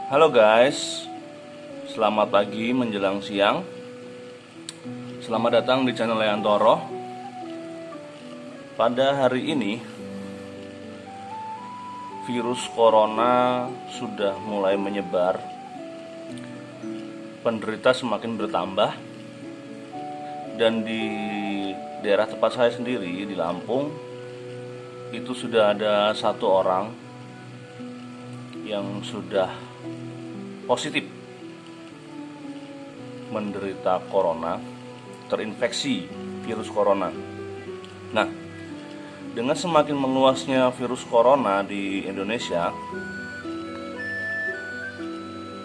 Halo guys, selamat pagi menjelang siang. Selamat datang di channel Leantoro. Pada hari ini, virus corona sudah mulai menyebar. Penderita semakin bertambah. Dan di daerah tempat saya sendiri, di Lampung, itu sudah ada 1 orang yang sudah positif menderita corona, terinfeksi virus corona. Nah, dengan semakin meluasnya virus corona di Indonesia,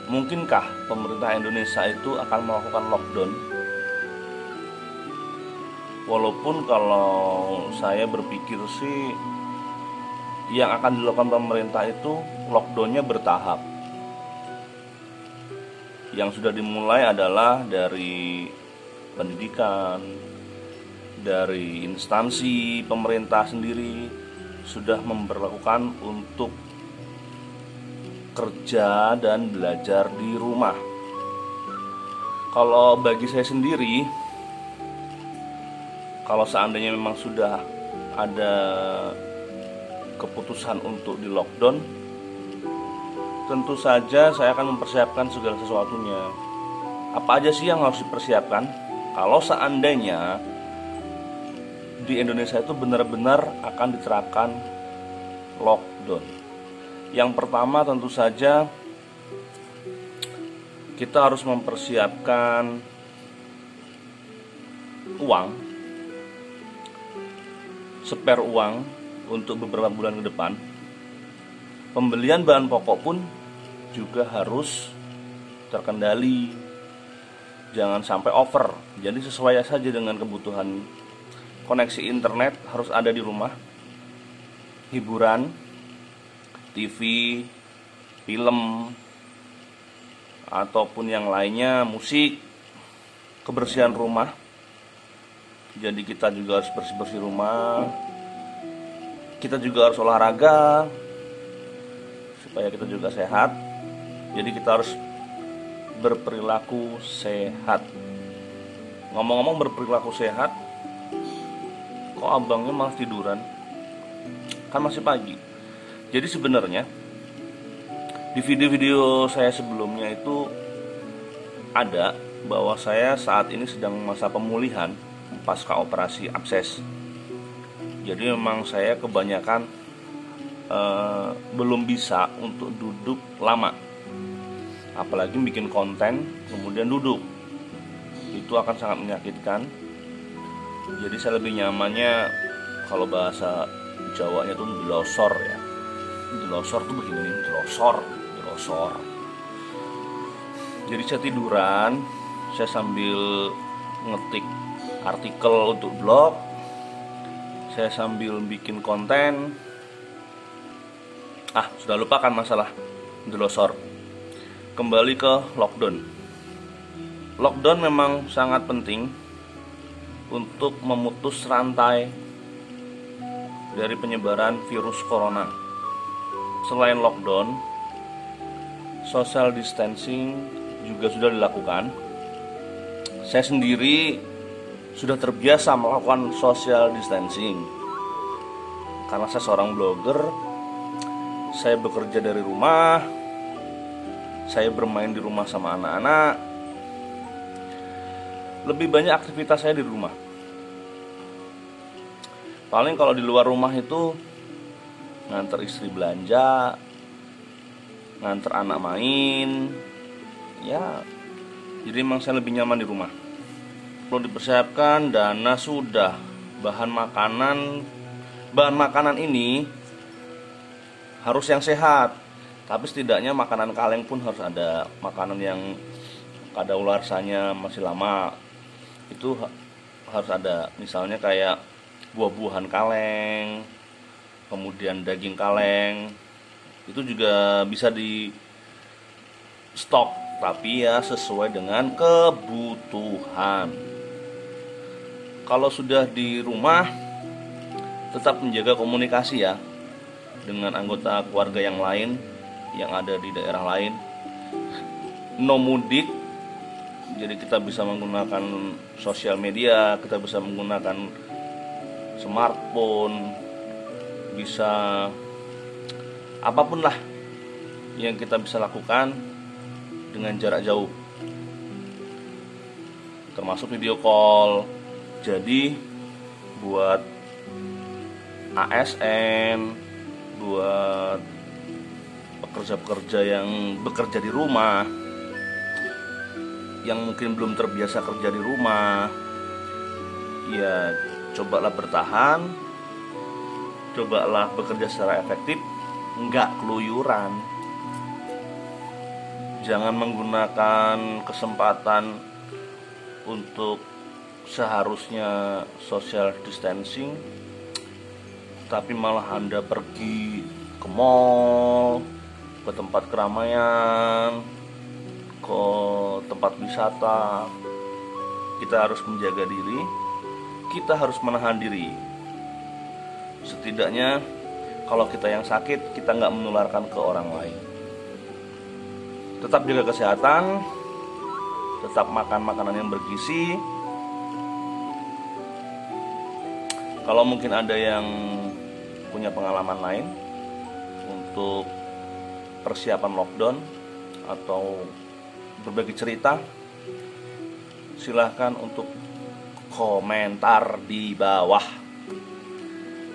mungkinkah pemerintah Indonesia itu akan melakukan lockdown? Walaupun kalau saya berpikir sih, yang akan dilakukan pemerintah itu lockdownnya bertahap. Yang sudah dimulai adalah dari pendidikan, dari instansi pemerintah sendiri sudah memberlakukan untuk kerja dan belajar di rumah. Kalau bagi saya sendiri, kalau seandainya memang sudah ada keputusan untuk di lockdown, tentu saja saya akan mempersiapkan segala sesuatunya. Apa aja sih yang harus dipersiapkan? Kalau seandainya di Indonesia itu benar-benar akan diterapkan lockdown. Yang pertama tentu saja kita harus mempersiapkan uang, spare uang untuk beberapa bulan ke depan. Pembelian bahan pokok pun juga harus terkendali, jangan sampai over. Jadi sesuai saja dengan kebutuhan. Koneksi internet harus ada di rumah, hiburan, TV, film, ataupun yang lainnya, musik, kebersihan rumah. Jadi kita juga harus bersih-bersih rumah. Kita juga harus olahraga supaya kita juga sehat. Jadi kita harus berperilaku sehat. Ngomong-ngomong berperilaku sehat, kok abangnya malah tiduran? Kan masih pagi. Jadi sebenarnya di video-video saya sebelumnya itu ada bahwa saya saat ini sedang masa pemulihan pasca operasi abses. Jadi memang saya kebanyakan belum bisa untuk duduk lama, apalagi bikin konten kemudian duduk, itu akan sangat menyakitkan. Jadi saya lebih nyamannya, kalau bahasa Jawanya tuh delosor ya. Delosor tuh begini nih, delosor. Jadi saya tiduran, saya sambil ngetik artikel untuk blog, saya sambil bikin konten. Sudah lupakan masalah delosor. Kembali ke lockdown. Lockdown memang sangat penting untuk memutus rantai dari penyebaran virus corona. Selain lockdown, social distancing juga sudah dilakukan. Saya sendiri sudah terbiasa melakukan social distancing karena saya seorang blogger. Saya bekerja dari rumah, saya bermain di rumah sama anak-anak. Lebih banyak aktivitas saya di rumah. Paling kalau di luar rumah itu nganter istri belanja, nganter anak main, ya. Jadi memang saya lebih nyaman di rumah. Perlu dipersiapkan dana sudah. Bahan makanan ini harus yang sehat, tapi setidaknya makanan kaleng pun harus ada. Makanan yang kadaluarsanya masih lama itu harus ada. Misalnya kayak buah-buahan kaleng, kemudian daging kaleng, itu juga bisa di stok, tapi ya sesuai dengan kebutuhan. Kalau sudah di rumah, tetap menjaga komunikasi ya dengan anggota keluarga yang lain yang ada di daerah lain. no mudik, jadi kita bisa menggunakan sosial media, kita bisa menggunakan smartphone, bisa apapun lah yang kita bisa lakukan dengan jarak jauh, termasuk video call. Jadi buat ASN, buat pekerja-pekerja yang bekerja di rumah, yang mungkin belum terbiasa kerja di rumah, ya cobalah bertahan, cobalah bekerja secara efektif, nggak keluyuran. Jangan menggunakan kesempatan untuk seharusnya social distancing, tapi malah Anda pergi ke mall, ke tempat keramaian, ke tempat wisata. Kita harus menjaga diri, kita harus menahan diri. Setidaknya kalau kita yang sakit, kita nggak menularkan ke orang lain. Tetap jaga kesehatan, tetap makan makanan yang bergizi. Kalau mungkin ada yang punya pengalaman lain untuk persiapan lockdown atau berbagi cerita, silahkan untuk komentar di bawah.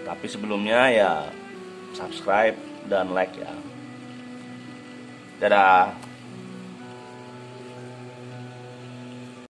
Tapi sebelumnya ya subscribe dan like ya. Dadah.